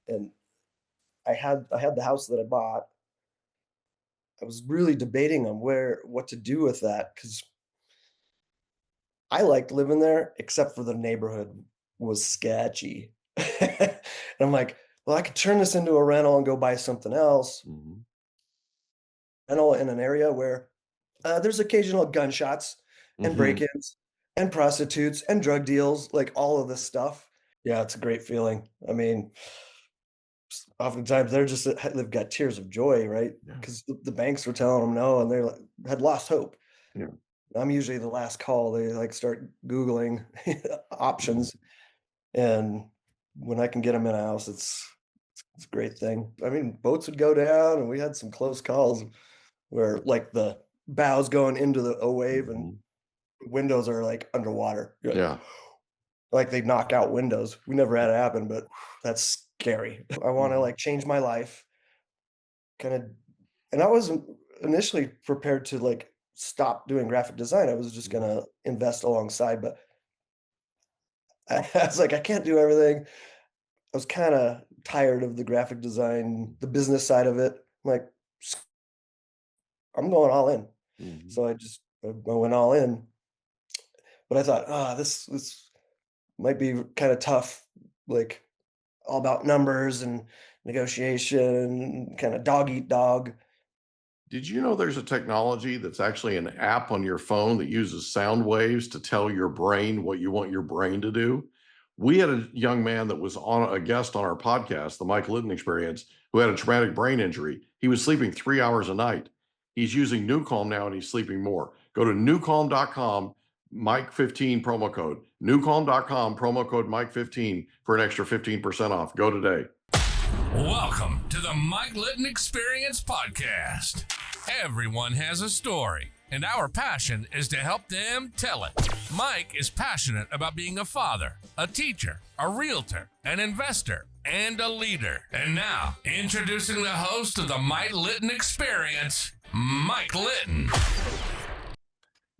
And I had the house that I bought. I was really debating on what to do with that because I liked living there, except for the neighborhood was sketchy. And I'm like, well, I could turn this into a rental and go buy something else. Mhm. Rental in an area where there's occasional gunshots and Mhm. break-ins and prostitutes and drug deals, like all of this stuff. Yeah, it's a great feeling. I mean, oftentimes they've got tears of joy, right? Yeah. Because the banks were telling them no, and had lost hope. Yeah. I'm usually the last call. They like start Googling Mhm. options, and when I can get them in a house, it's a great thing. I mean, boats would go down, and we had some close calls where like the bows going into the O wave and Mhm. windows are like underwater. You're Yeah. like they knock out windows. We never had it happen, but that's scary. I want to Mhm. like change my life, kind of, and I wasn't initially prepared to like stop doing graphic design. I was just Mhm. gonna invest alongside, but I was like, I can't do everything. I was kind of tired of the graphic design, the business side of it. I'm like, I'm going all in. Mhm. So I went all in. But I thought, this might be kind of tough, like all about numbers and negotiation, kind of dog eat dog. Did you know there's a technology that's actually an app on your phone that uses sound waves to tell your brain what you want your brain to do? We had a young man that was on a guest on our podcast, the Mike Litton Experience, who had a traumatic brain injury. He was sleeping 3 hours a night. He's using Newcalm now and he's sleeping more. Go to newcalm.com, Mike15 promo code. Newcalm.com, promo code Mike15 for an extra 15% off. Go today. Welcome to the Mike Litton Experience podcast. Everyone has a story, and our passion is to help them tell it. Mike is passionate about being a father, a teacher, a realtor, an investor, and a leader. And now, introducing the host of the Mike Litton Experience, Mike Litton.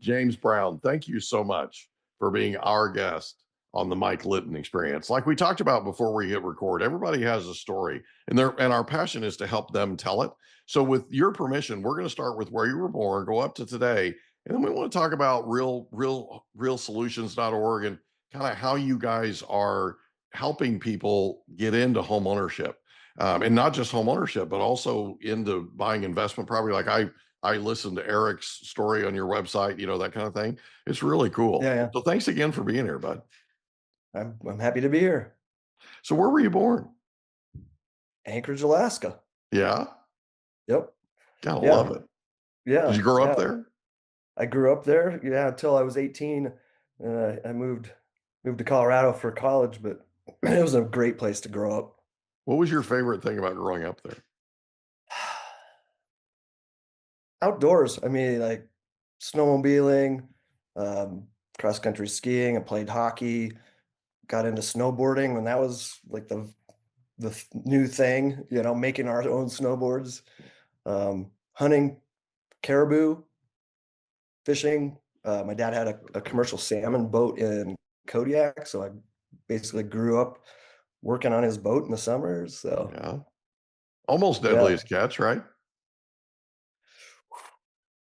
James Brown, thank you so much for being our guest on the Mike Litton Experience. Like we talked about before we hit record, everybody has a story, and our passion is to help them tell it. So, with your permission, we're going to start with where you were born, go up to today, and then we want to talk about realsolutions.org and kind of how you guys are helping people get into home ownership. And not just home ownership, but also into buying investment property. Like I listened to Eric's story on your website, that kind of thing. It's really cool. Yeah, yeah. So thanks again for being here, bud. I'm happy to be here. So where were you born? Anchorage, Alaska. Yeah, Yep. gotta love Yeah. it. Did Yeah. you grow up Yeah. there? I grew up there. Yeah, until I was 18. I moved to Colorado for college, but it was a great place to grow up. What was your favorite thing about growing up there? Outdoors. I mean, like snowmobiling, um, cross country skiing. I played hockey. Got into snowboarding when that was like the new thing. Making our own snowboards. Hunting caribou, fishing. My dad had a commercial salmon boat in Kodiak, so I basically grew up working on his boat in the summers. So Yeah, almost yeah, deadly as catch, right?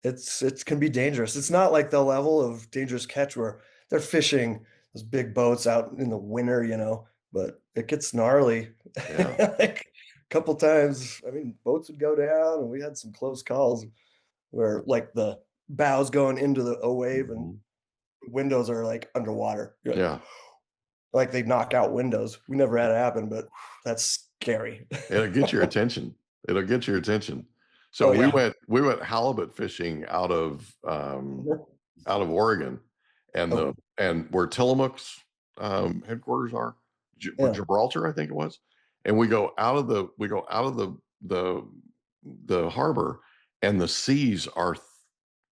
it can be dangerous. It's not like the level of dangerous catch where they're fishing those big boats out in the winter, but it gets gnarly. Yeah. Like a couple times, I mean, boats would go down, and we had some close calls where like the bows going into the O wave and Mhm. windows are like underwater. You're Yeah, like they knock out windows. We never had it happen, but that's scary. it'll get your attention. It'll get your attention. So Oh we yeah. went we went halibut fishing out of Oregon, and the Oh and where Tillamook's headquarters are, yeah. Gibraltar, I think it was, and we go out of the harbor, and the seas are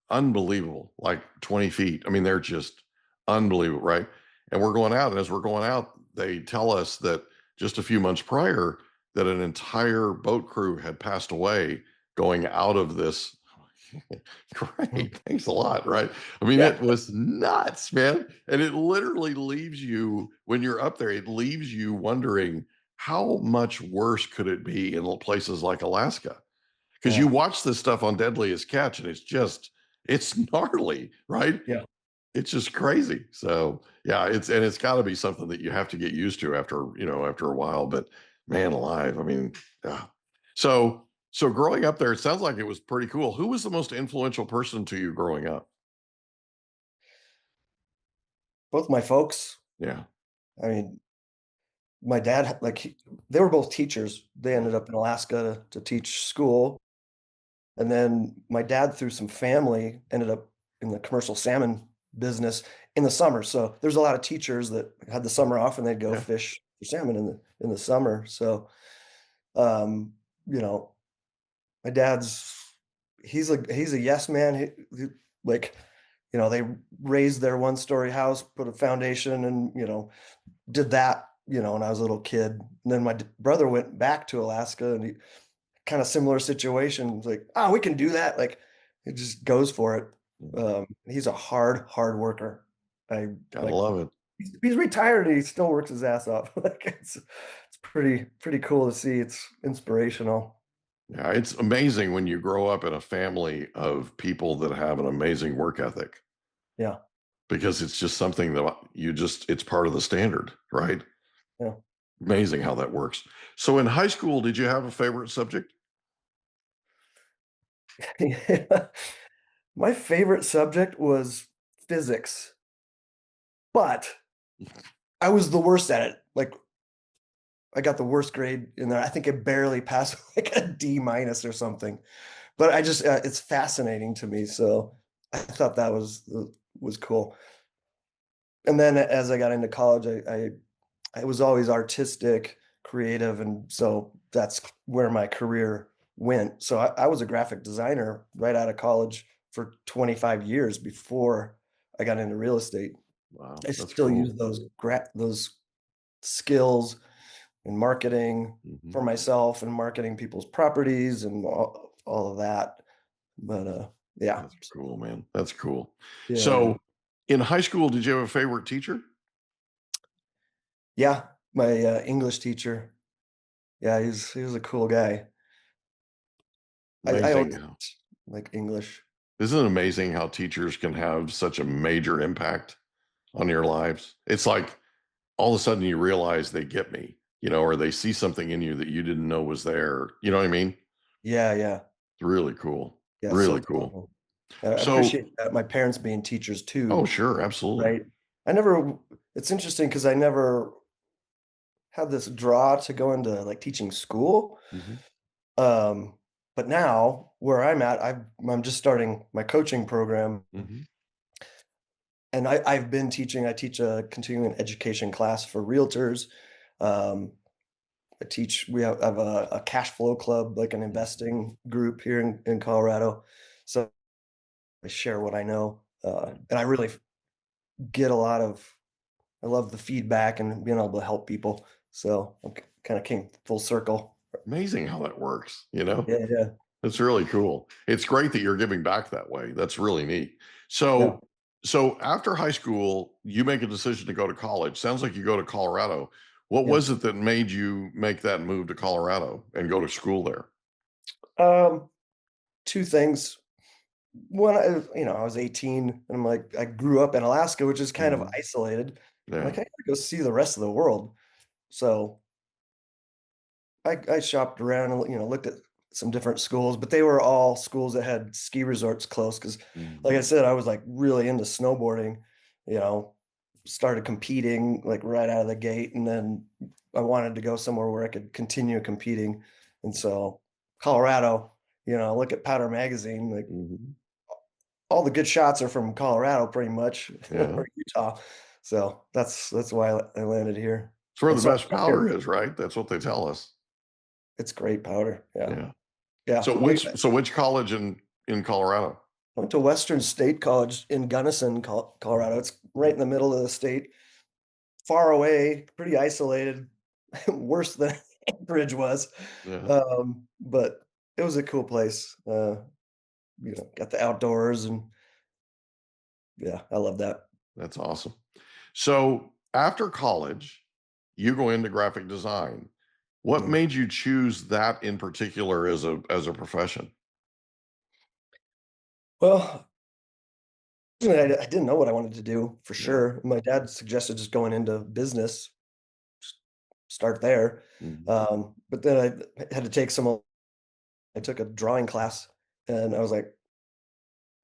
unbelievable, like 20 feet. I mean, they're just unbelievable, right? And we're going out, and as we're going out, they tell us that just a few months prior, that an entire boat crew had passed away going out of this. Great. Thanks a lot. Right. I mean, Yeah. it was nuts, man. And it literally leaves you, when you're up there, it leaves you wondering, how much worse could it be in places like Alaska? Because you Yeah. watch this stuff on Deadliest Catch and it's gnarly, right? Yeah. It's just crazy. So yeah, it's got to be something that you have to get used to after a while. But man, alive, I mean, yeah. So growing up there, it sounds like it was pretty cool. Who was the most influential person to you growing up? Both my folks, Yeah, I mean, my dad, they were both teachers. They yeah, ended up in Alaska to teach school. And then my dad, through some family, ended up in the commercial salmon business in the summer. So there's a lot of teachers that had the summer off and they'd go yeah. fish for salmon in the summer. So um, you know, my dad's he's a yes man. Like, they raised their one-story house, put a foundation, and did that, when I was a little kid. And then my brother went back to Alaska, and he kind of similar situation. It's like, oh, we can do that. Like, it just goes for it. Mhm. He's a hard worker. I Gotta like. love it. He's retired and he still works his ass off. Like, it's pretty cool to see. It's inspirational. Yeah, it's amazing when you grow up in a family of people that have an amazing work ethic Yeah, because it's just something that it's part of the standard, right? yeah. Amazing how that works. So in high school, did you have a favorite subject? My favorite subject was physics, but I was the worst at it. Like, I got the worst grade in there. I think it barely passed, like a D minus or something. But it's fascinating to me. So I thought that was cool. And then as I got into college, I was always artistic, creative, and so that's where my career went. So I was a graphic designer right out of college for 25 years before I got into real estate. Wow, I that's still use cool. those skills in marketing Mhm. for myself and marketing people's properties and all of that. But yeah. That's cool, man. That's cool. Yeah. So in high school, did you have a favorite teacher? Yeah, my English teacher. Yeah, he was a cool guy. I always Amazing how like English. Isn't it amazing how teachers can have such a major impact on your lives? It's like all of a sudden you realize they get me, or they see something in you that you didn't know was there. You know what I mean? Yeah, yeah. It's really cool. Yeah, so Really cool. thoughtful. I So, appreciate that, my parents being teachers oh, too, sure, absolutely. right? It's interesting because I never had this draw to go into, like, teaching school. Mhm, Um, but now where I'm at, I'm just starting my coaching program, mhm, and I've been teaching. I teach a continuing education class for realtors. Um, we have a cash flow club, like an mhm. investing group here in Colorado. So I share what I know, Yeah. and I really get a lot of. I love the feedback and being able to help people. So I'm kind of came full circle. Amazing how that works. Yeah, yeah, It's really cool. It's great that you're giving back that way. That's really neat. yeah, So after high school, you make a decision to go to college. Sounds like you go to Colorado. What yeah. was it that made you make that move to Colorado and go to school there? Um, Two things. One, I was 18 and I'm like, I grew up in Alaska, which is kind of Mhm. isolated. I'm Yeah. like, I gotta go see the rest of the world. So I shopped around and, looked at some different schools, but they were all schools that had ski resorts close. Cause like I Mhm. said, I was like really into snowboarding, you know, started competing like right out of the gate. And then I wanted to go somewhere where I could continue competing. And so Colorado, look at Powder Magazine, like Mhm. all the good shots are from Colorado pretty much, Yeah. or Utah. So that's why I landed here. It's where And the so best I'm here. powder is, right? That's what they tell us. It's great powder. Yeah. Yeah. Yeah. So which college in Colorado? I went to Western State College in Gunnison, Colorado. Mhm. It's right in the middle of the state, far away, pretty isolated, worse than Anchorage was. Yeah. But it was a cool place. Got the outdoors, and yeah, I love that. That's awesome. So after college, you go into graphic design. What Mm. made you choose that in particular as a profession? Well, I didn't know what I wanted to do for Yeah. sure. My dad suggested just going into business, s- start there. Mhm. But then I had to take I took a drawing class and I was like,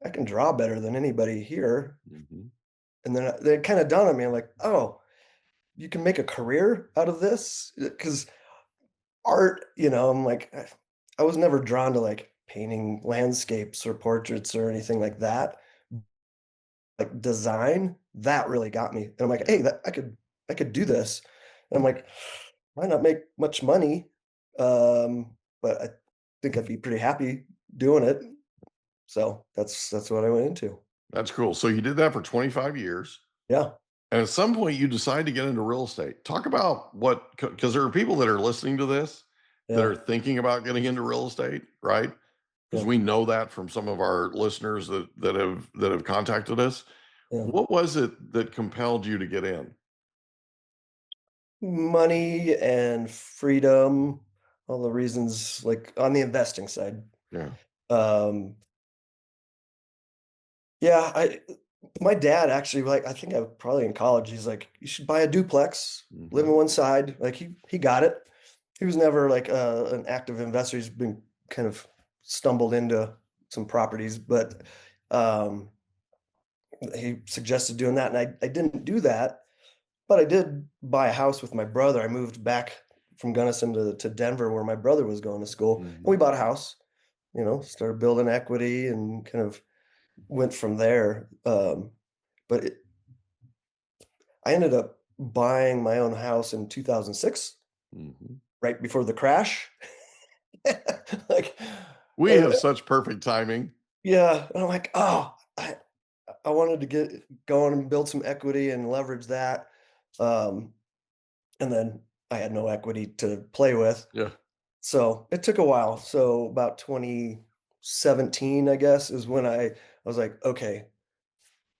I can draw better than anybody here. Mhm. And then it kind of dawned on me. I'm like, oh, you can make a career out of this? Because art, I'm like, I was never drawn to like painting landscapes or portraits or anything like that. Like design, that really got me. And I'm like, hey, Yeah. I could do this. And I'm like, why not make much money? But I think I'd be pretty happy doing it. So that's what I went into. That's cool. So you did that for 25 years. Yeah. And at some point, you decide to get into real estate. Talk about because there are people that are listening to this that Yeah. are thinking about getting into real estate, right? Because Yeah. we know that from some of our listeners that have contacted us. Yeah. What was it that compelled you to get in? Money and freedom, all the reasons like on the investing side. Yeah. Um, yeah, my dad actually like I think I was probably in college. He's like, you should buy a duplex, live Hmm. in one side. Like he got it. He was never like an active investor. He's been kind of stumbled into some properties, but um, he suggested doing that, and I didn't do that. But I did buy a house with my brother. I moved back from Gunnison to Denver where my brother was going to school. And we Hmm. bought a house, started building equity and kind of went from there. But I ended up buying my own house in 2006, Hmm. right before the crash. Like, We uh, have such perfect timing. yeah. And I'm like, oh, I wanted to get going and build some equity and leverage that. Um, and then I had no equity to play with. Yeah. So it took a while. So about 2017, I guess, is when I was like, okay,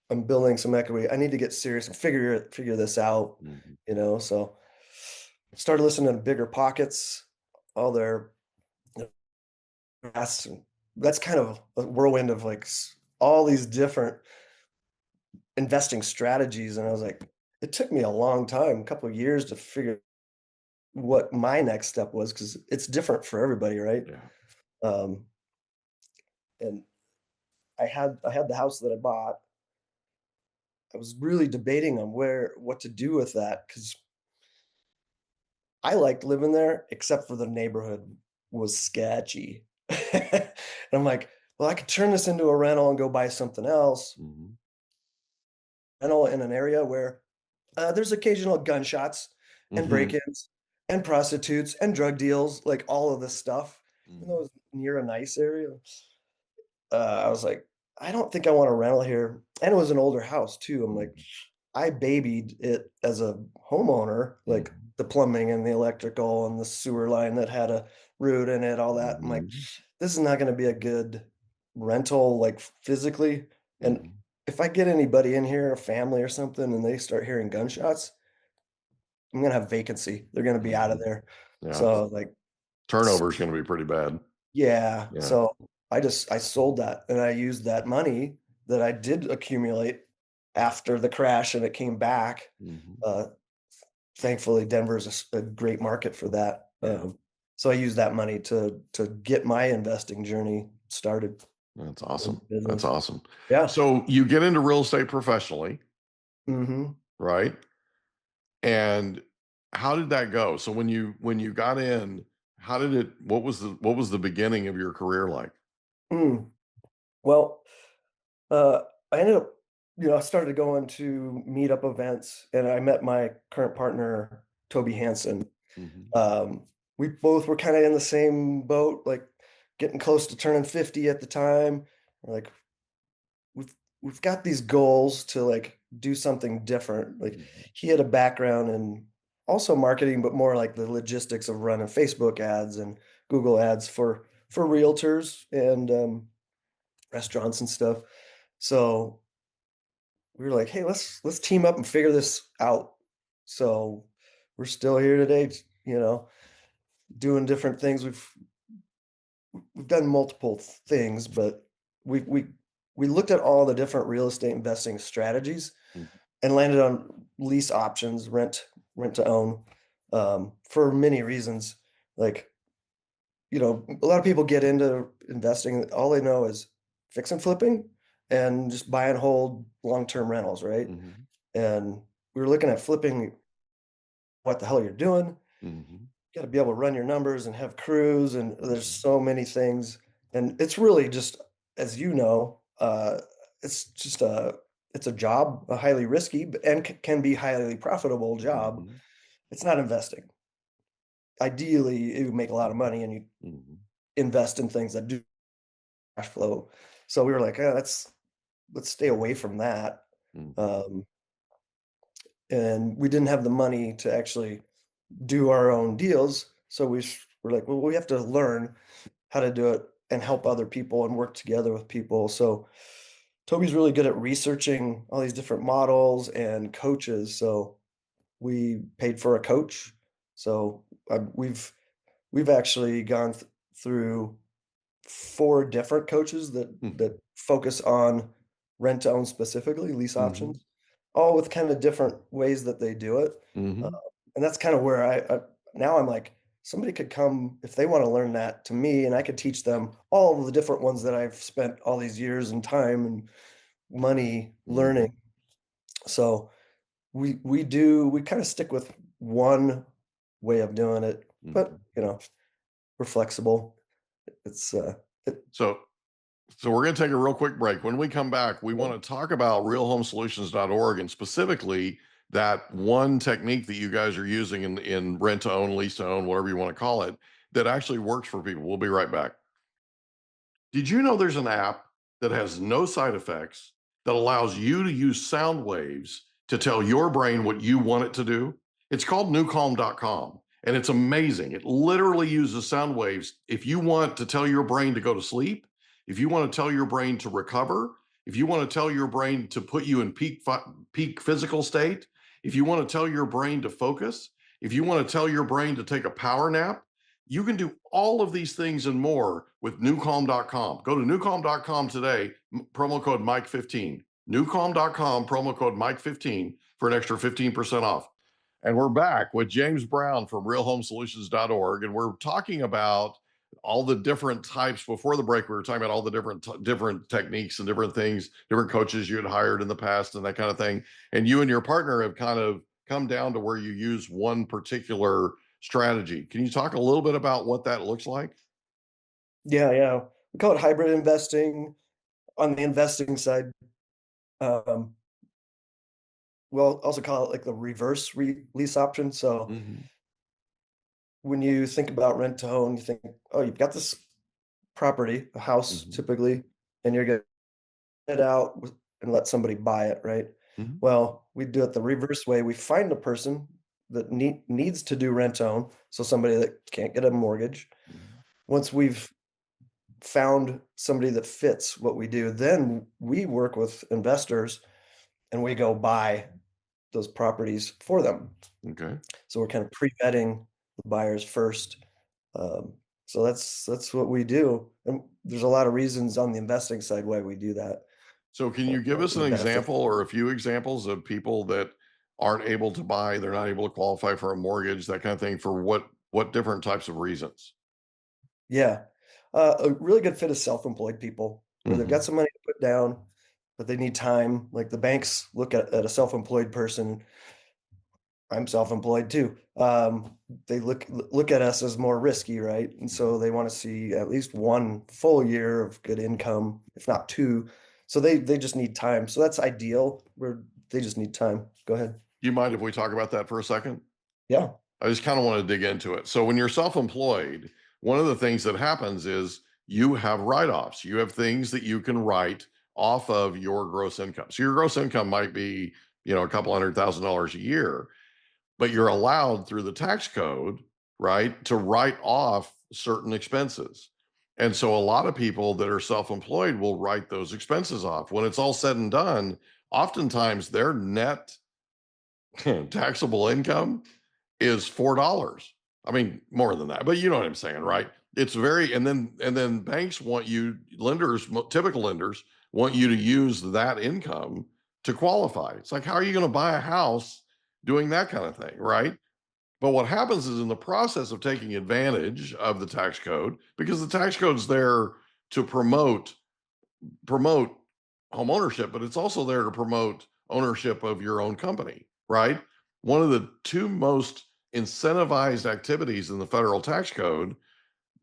I'm building some equity. I need to get serious and figure this out, Hmm. So started listening to Bigger Pockets, all their podcasts, and that's kind of a whirlwind of like all these different investing strategies. And I was like, it took me a long time, a couple of years to figure what my next step was because it's different for everybody, right? Yeah. Um, and I had the house that I bought. I was really debating on what to do with that because I liked living there, except for the neighborhood was sketchy. And I'm like, well, I could turn this into a rental and go buy something else. Hmm. Rental in an area where there's occasional gunshots and Hmm. break-ins and prostitutes and drug deals, like all of this stuff. Even though it Hmm. was near a nice area, I was like, I don't think I want a rental here. And it was an older house too. I'm like, Hmm. I babied it as a homeowner, like Hmm. the plumbing and the electrical and the sewer line that had a root in it, all that. I'm like, Hmm. this is not going to be a good rental, like physically. And Hmm. if I get anybody in here, a family or something, and they start hearing gunshots, I'm gonna have vacancy. They're gonna be out of Hmm. there. Yeah. So like, Turnover is going to be pretty bad. yeah. Yeah. So I sold that and I used that money that I did accumulate after the crash and it came back. Hmm. Uh, Thankfully, Denver is a great market for that. Yeah. So I used that money to get my investing journey started That's in awesome. That's business. awesome. Yeah. So you get into real estate professionally, Hmm. right? And how did that go? So when you got in, how did it what was the beginning of your career like? Mm. Well, uh, I ended up, I started going to meetup events, and I met my current partner, Toby Hansen. Mhm. Um, we both were kind of in the same boat, like getting close to turning 50 at the time. We're like, we've got these goals to like do something different. Like Mhm. he had a background in also marketing, but more like the logistics of running Facebook ads and Google ads for realtors and restaurants and stuff. So we were like, hey, let's team up and figure this out. So we're still here today, you know. doing different things. We've done multiple things, but we we we looked at all the different real estate investing strategies Mhm. and landed on lease options, rent to own, for many reasons. Like, a lot of people get into investing, all they know is fix and flipping and just buy and hold long-term rentals, right? Mhm. And we were looking at flipping, what the hell you're doing. Mhm. You gotta be able to run your numbers and have crews, and there's Mhm. so many things. And it's really just, as you know, it's just it's a job, a highly risky, and can be highly profitable job. Mhm. It's not investing. Ideally, you make a lot of money and you Mhm. invest in things that do cash flow. So we were like, let's stay away from that. Mhm. Um, and we didn't have the money to actually do our own deals. So were like, well, we have to learn how to do it and help other people and work together with people. So Toby's really good at researching all these different models and coaches. So we paid for a coach. So we've actually gone through 4 different coaches Mhm. that focus on rent to own specifically, lease Mhm. options, all with kind of different ways that they do it. Uh, Mhm. and that's kind of where I now I'm like, somebody could come if they want to learn that to me, and I could teach them all of the different ones that I've spent all these years and time and money learning. Mhm. So we kind of stick with one way of doing it, but Mhm. we're flexible. It's it, So So we're going to take a real quick break. When we come back, we want to talk about realhomesolutions.org and specifically that one technique that you guys are using in rent to own, lease to own, whatever you want to call it, that actually works for people. We'll be right back. Did you know there's an app that has no side effects that allows you to use sound waves to tell your brain what you want it to do? It's called newcalm.com and it's amazing. It literally uses sound waves. If you want to tell your brain to go to sleep, if you want to tell your brain to recover, if you want to tell your brain to put you in peak physical state, if you want to tell your brain to focus, if you want to tell your brain to take a power nap, you can do all of these things and more with newcalm.com. Go to newcalm.com today, promo code Mike15. Newcalm.com, promo code Mike15 for an extra 15% off. And we're back with James Brown from realhomesolutions.org. And we're talking about all the different types. Before the break, we were talking about all the different techniques and different things, different coaches you had hired in the past and that kind of thing. And you and your partner have kind of come down to where you use one particular strategy. Can you talk a little bit about what that looks like? yeah. We call it hybrid investing. On the investing side, um, we'll also call it like the reverse lease option. So Mhm. when you think about rent to own, you think, oh, you've got this property, a house Mhm. typically, and you're going to it out and let somebody buy it, right? Mhm. Well, we do it the reverse way. We find a person that needs to do rent to own, so somebody that can't get a mortgage. Mhm. Once we've found somebody that fits what we do, then we work with investors and we go buy those properties for them. Okay. So we're kind of pre-vetting the buyers first. Um, so that's what we do, and there's a lot of reasons on the investing side why we do that. So can you give us We an benefit. example or a few examples of people that aren't able to buy, they're not able to qualify for a mortgage, that kind of thing, for what different types of reasons? Yeah, a really good fit is self-employed people where they've got Mhm. some money to put down, but they need time. Like the banks look at a self-employed person. I'm self-employed too. They look at us as more risky, right? And Mhm. so they want to see at least 1 full year of good income, if not 2. So they just need time. So that's ideal. Where they just need time. Go ahead. Do you mind if we talk about that for a second? Yeah. I just kind of want to dig into it. So when you're self-employed, one of the things that happens is you have write-offs. You have things that you can write off of your gross income. So your gross income might be, a couple $100,000 a year, but you're allowed through the tax code, right, to write off certain expenses. And so a lot of people that are self-employed will write those expenses off. When it's all said and done, oftentimes their net taxable income is $4. I mean, more than that, but you know what I'm saying, right? It's very, and then banks want you, lenders, typical lenders want you to use that income to qualify. It's like, how are you going to buy a house doing that kind of thing, right? But what happens is in the process of taking advantage of the tax code, because the tax code's there to promote home ownership, but it's also there to promote ownership of your own company, right? One of the two most incentivized activities in the federal tax code,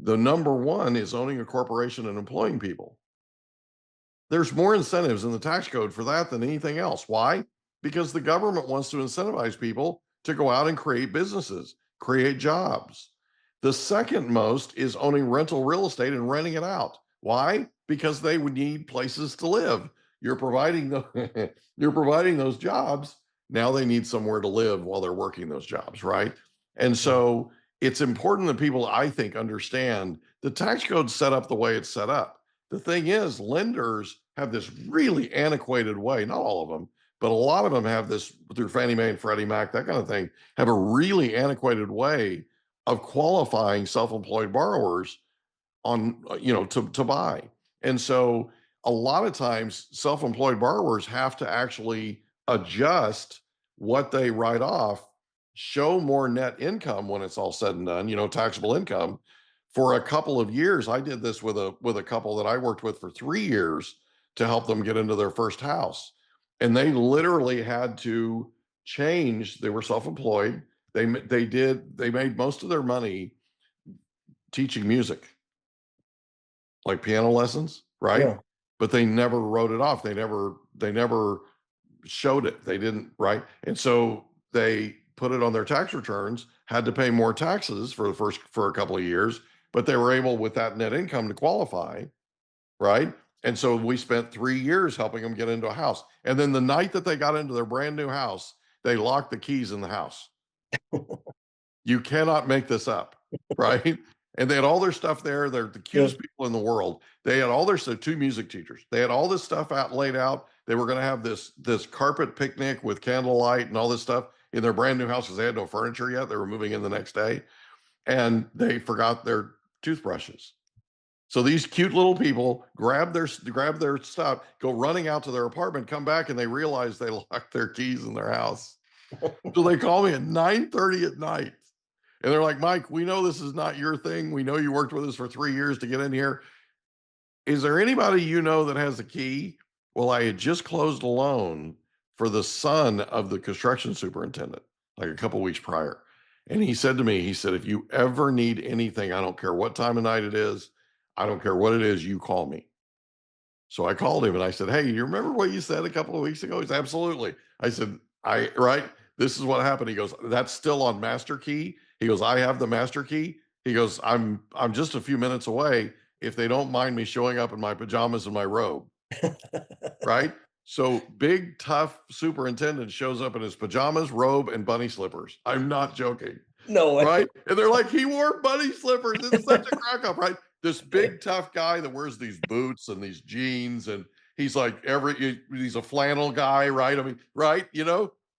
the number one is owning a corporation and employing people. There's more incentives in the tax code for that than anything else. Why? Because the government wants to incentivize people to go out and create businesses, create jobs. The second most is owning rental real estate and renting it out. Why? Because they would need places to live. You're providing you're providing those jobs. Now they need somewhere to live while they're working those jobs, right? And Yeah. so it's important that people, I think, understand the tax code's set up the way it's set up. The thing is, lenders have this really antiquated way, not all of them, but a lot of them have this through Fannie Mae and Freddie Mac, that kind of thing, have a really antiquated way of qualifying self-employed borrowers on, to buy. And so a lot of times self-employed borrowers have to actually adjust what they write off, show more net income when it's all said and done, taxable income for a couple of years. I did this with a couple that I worked with for 3 years to help them get into their first house. And they literally had to change. They were self-employed. They made most of their money teaching music, like piano lessons, right? Yeah. But they never wrote it off. They never showed it. They didn't, right? And so they put it on their tax returns, had to pay more taxes for a couple of years, but they were able with that net income to qualify, right? And so we spent 3 years helping them get into a house. And then the night that they got into their brand new house, they locked the keys in the house. You cannot make this up, right? And they had all their stuff there. They're the cutest people in the world. They had all their stuff, two music teachers. They had all this stuff laid out. They were going to have this carpet picnic with candlelight and all this stuff in their brand new house because they had no furniture yet. They were moving in the next day, and they forgot their toothbrushes. So these cute little people grab their stuff, go running out to their apartment, come back, and they realize they locked their keys in their house. So they call me at 9:30 at night. And they're like, Mike, we know this is not your thing. We know you worked with us for 3 years to get in here. Is there anybody you know that has a key? Well, I had just closed a loan for the son of the construction superintendent, like a couple weeks prior. And he said to me, if you ever need anything, I don't care what time of night it is, I don't care what it is, you call me. So I called him and I said, hey, you remember what you said a couple of weeks ago? He said, absolutely. I said, right, this is what happened. He goes, that's still on master key. He goes, I have the master key. He goes, I'm just a few minutes away if they don't mind me showing up in my pajamas and my robe. Right? So big, tough superintendent shows up in his pajamas, robe, and bunny slippers. I'm not joking. No way. Right? And they're like, he wore bunny slippers. It's such a crack up, right? This big, tough guy that wears these boots and these jeans, and he's like he's a flannel guy, right? I mean, right?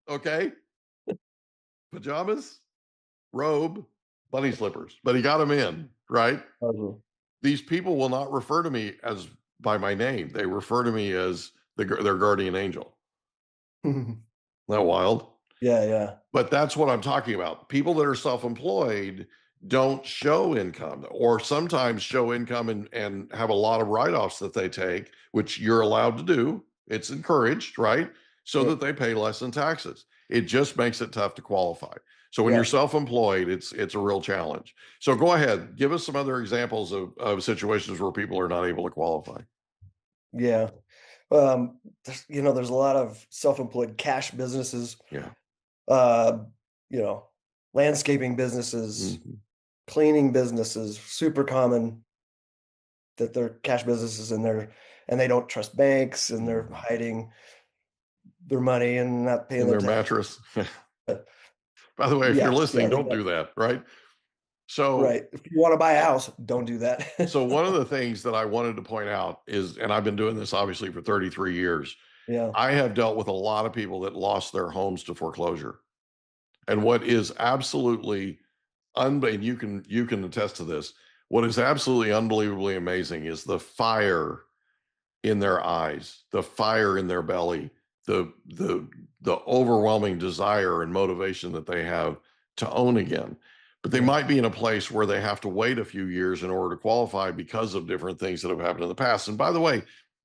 Okay. Pajamas, robe, bunny slippers, but he got them in, right? These people will not refer to me as by my name. They refer to me as their guardian angel. Isn't that wild? Yeah, yeah. But that's what I'm talking about. People that are self-employed don't show income, or sometimes show income and have a lot of write-offs that they take, which you're allowed to do. It's encouraged, right? So that they pay less in taxes. It just makes it tough to qualify. So when you're self-employed, it's a real challenge. So go ahead, give us some other examples of situations where people are not able to qualify. Yeah. There's a lot of self-employed cash businesses, Yeah. uh, you know, landscaping businesses, Mhm. cleaning businesses, super common that they're cash businesses and they don't trust banks and they're hiding their money and not paying In their their tax. mattress. By the way, if you're listening, don't exactly. do that, right? So Right. If you want to buy a house, don't do that. So one of the things that I wanted to point out is, and I've been doing this obviously for 33 years, Yeah. I have dealt with a lot of people that lost their homes to foreclosure. And what is absolutely And you can attest to this. What is absolutely unbelievably amazing is the fire in their eyes, the fire in their belly, the overwhelming desire and motivation that they have to own again. But they Yeah. might be in a place where they have to wait a few years in order to qualify because of different things that have happened in the past. And by the way,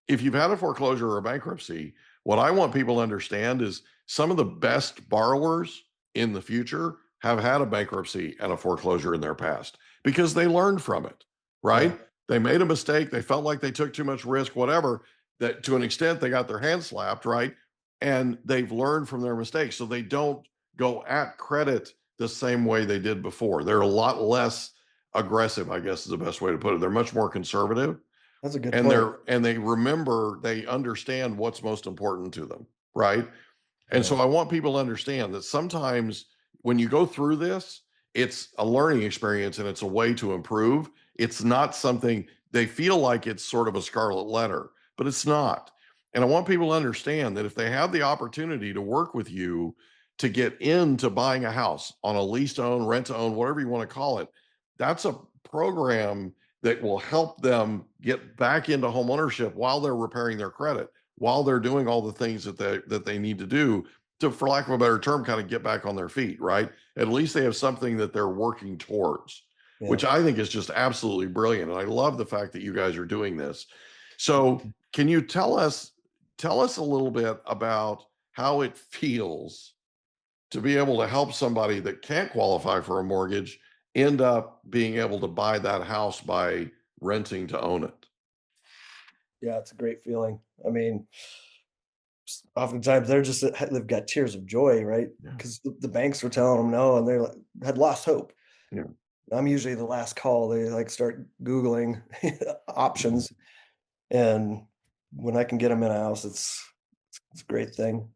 if you've had a foreclosure or a bankruptcy, what I want people to understand is some of the best borrowers in the future have had a bankruptcy and a foreclosure in their past because they learned from it, Yeah. right? They made a mistake. They felt like they took too much risk, whatever, that to an extent they got their hands slapped, right? And they've learned from their mistakes. So they don't go at credit the same way they did before. They're a lot less aggressive, I guess is the best way to put it. They're much more conservative, That's a good and point. they understand what's most important to them, right? And Yeah. so I want people to understand that sometimes when you go through this, it's a learning experience and it's a way to improve. It's not something they feel like it's sort of a scarlet letter, but it's not. And I want people to understand that if they have the opportunity to work with you to get into buying a house on a lease to own, rent to own, whatever you want to call it, that's a program that will help them get back into home ownership while they're repairing their credit, while they're doing all the things that they need to do to, for lack of a better term, kind of get back on their feet, right? At least they have something that they're working towards, Yeah. which I think is just absolutely brilliant. And I love the fact that you guys are doing this. So can you tell us a little bit about how it feels to be able to help somebody that can't qualify for a mortgage end up being able to buy that house by renting to own it? Yeah, it's a great feeling. I mean, oftentimes they've got tears of joy, right? Yeah. Because the banks were telling them no, and they like, had lost hope. Yeah. I'm usually the last call. They like start Googling options, and when I can get them in a house, it's a great thing.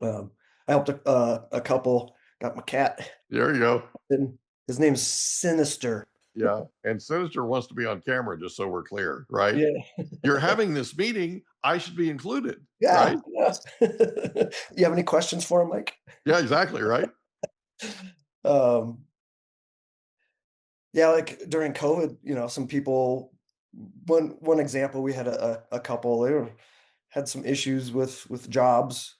I helped a couple, got my cat, There you go. and his name's Sinister. Yeah. And Sinister wants to be on camera, just so we're clear, right? Yeah, You're having this meeting. I should be included, yeah, right? yeah. You have any questions for him, Mike? Yeah, exactly. Right. Um, yeah, like during COVID, some people. One example, we had a couple. Had some issues with jobs.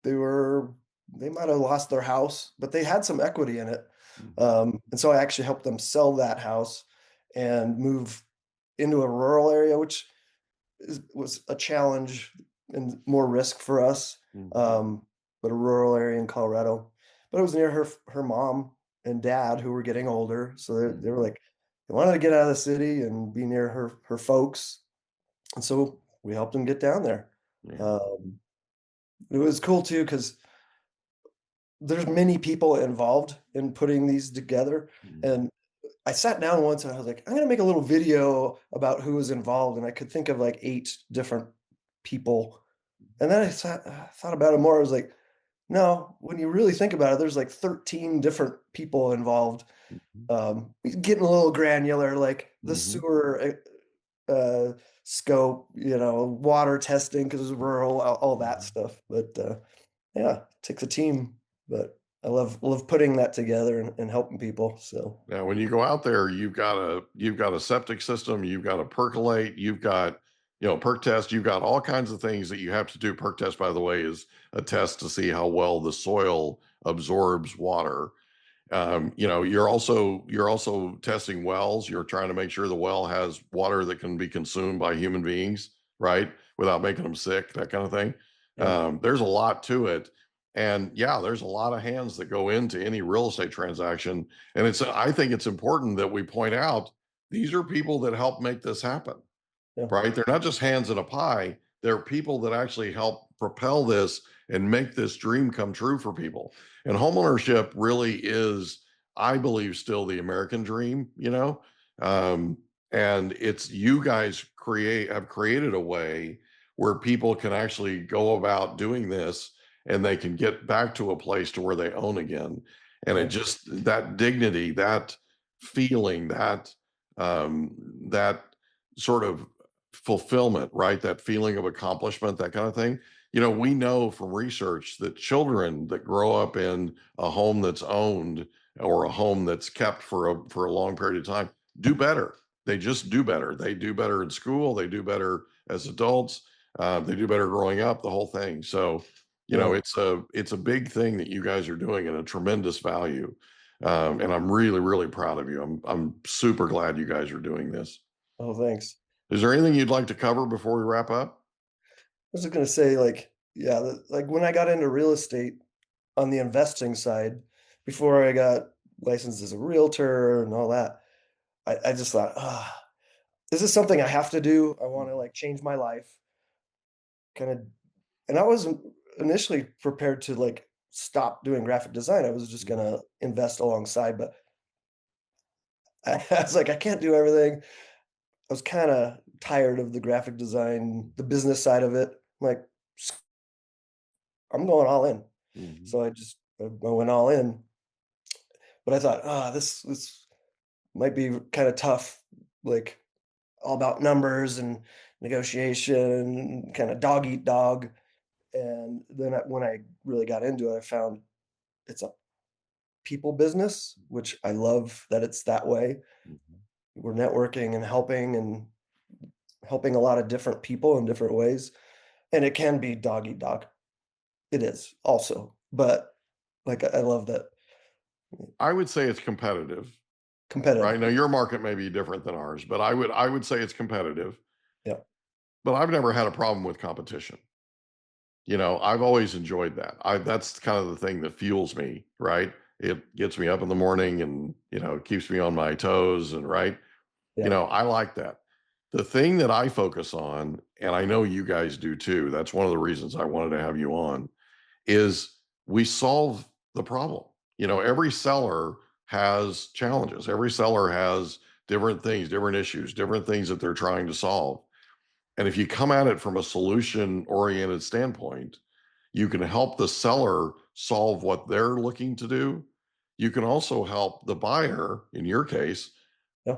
They were they might have lost their house, but they had some equity in it. And so I actually helped them sell that house and move into a rural area, which was a challenge and more risk for us. But a rural area in Colorado. But it was near her mom and dad who were getting older, so they were like they wanted to get out of the city and be near her folks, and so we helped them get down there. Yeah. It was cool too because there's many people involved in putting these together. And I sat down once and I was like, I'm gonna make a little video about who was involved, and I could think of like 8 different people. And then I thought about it more. I was like, no, when you really think about it, there's like 13 different people involved. Getting a little granular, like the sewer scope, water testing because it's rural, all that stuff. But yeah, it takes a team. But I love putting that together and helping people. So Now, when you go out there, you've got a septic system, you've got a percolate, you've got perk test, you've got all kinds of things that you have to do. Perk test, by the way, is a test to see how well the soil absorbs water. You're also testing wells. You're trying to make sure the well has water that can be consumed by human beings, right, without making them sick, that kind of thing. yeah, There's a lot to it. And yeah, there's a lot of hands that go into any real estate transaction. And I think it's important that we point out these are people that help make this happen, yeah, right? They're not just hands in a pie. They're people that actually help propel this and make this dream come true for people. And homeownership really is, I believe, still the American dream, and it's you guys have created a way where people can actually go about doing this and they can get back to a place to where they own again. And it just, that dignity, that feeling, that sort of fulfillment, right? That feeling of accomplishment, that kind of thing. We know from research that children that grow up in a home that's owned or a home that's kept for a long period of time do better. They just do better. They do better in school. They do better as adults. They do better growing up. The whole thing. So, Yeah. it's a big thing that you guys are doing and a tremendous value. And I'm really, really proud of you. I'm super glad you guys are doing this. Oh, thanks. Is there anything you'd like to cover before we wrap up? I was just gonna say, like, yeah, like when I got into real estate on the investing side, before I got licensed as a realtor and all that, I just thought, is this something I have to do? I want to like change my life, kind of. And I wasn't initially prepared to like stop doing graphic design. I was just gonna invest alongside, but I was like, I can't do everything. I was kind of tired of the graphic design, the business side of it. I'm like, I'm going all in. Mhm. So I went all in. But I thought, this might be kind of tough, like all about numbers and negotiation, kind of dog eat dog. And then when I really got into it, I found it's a people business, which I love that it's that way. Mhm. We're networking and helping a lot of different people in different ways. And it can be dog eat dog. It is also, but like I love that I would say it's competitive, competitive. right? Now your market may be different than ours, but I would say it's competitive. Yeah, But I've never had a problem with competition. I've always enjoyed that. That's kind of the thing that fuels me, right? It gets me up in the morning and, keeps me on my toes and right. yeah, I like that. The thing that I focus on, and I know you guys do too, that's one of the reasons I wanted to have you on, is we solve the problem. Every seller has challenges. Every seller has different things, different issues, different things that they're trying to solve. And if you come at it from a solution oriented standpoint, you can help the seller solve what they're looking to do. You can also help the buyer, in your case, yeah,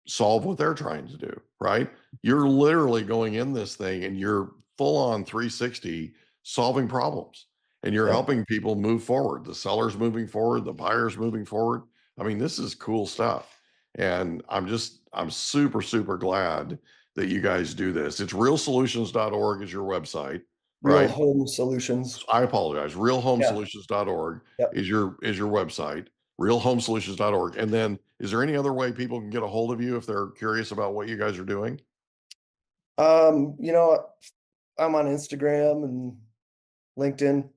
solve what they're trying to do, right? You're literally going in this thing and you're full on 360 solving problems and you're yeah. helping people move forward. The seller's moving forward, the buyer's moving forward. I mean, this is cool stuff. And I'm super, super glad that you guys do this. It's realsolutions.org is your website, Real right? home solutions. I apologize. Yeah, Realhomesolutions.org yep. is your website. Realhomesolutions.org. And then is there any other way people can get a hold of you if they're curious about what you guys are doing? You know, I'm on Instagram and LinkedIn.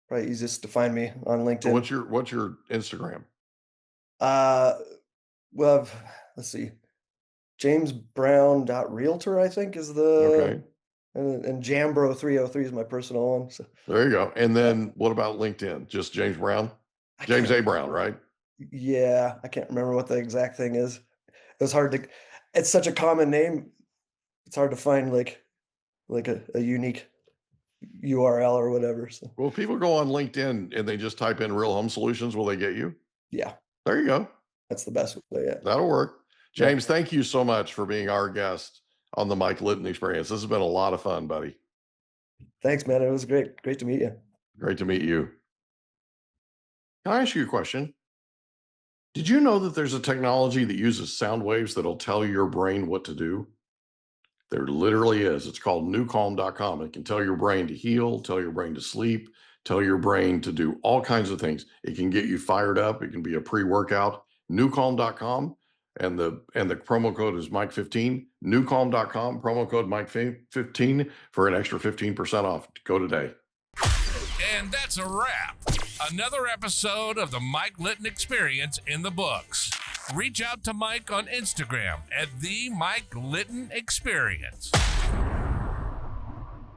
Probably easiest to find me on So LinkedIn. what's your Instagram? Uh, well, let's see, jamesbrown.realtor, I think is Okay. and Jambro303 is my personal one. So There you go. And yeah, then what about LinkedIn? Just James Brown? I James can't A. Brown, remember. right? Yeah, I can't remember what the exact thing is. It was hard to, it's such a common name. It's hard to find like a unique URL or whatever. So Well, if people go on LinkedIn and they just type in Real Home Solutions, will they get you? yeah, There you go. that's the best way. Yeah. That'll work. Yeah. James, thank you so much for being our guest on the Mike Litton Experience. This has been a lot of fun, buddy. Thanks, man. It was great. Great to meet you. Great to meet you. Can I ask you a question? Did you know that there's a technology that uses sound waves that'll tell your brain what to do? There literally is. It's called newcalm.com. It can tell your brain to heal, tell your brain to sleep, tell your brain to do all kinds of things. It can get you fired up. It can be a pre-workout. Newcalm.com. And the promo code is Mike15. Newcalm.com, promo code Mike15 for an extra 15% off. Go today. And that's a wrap. Another episode of the Mike Litton Experience in the books. Reach out to Mike on Instagram at the Mike Litton Experience.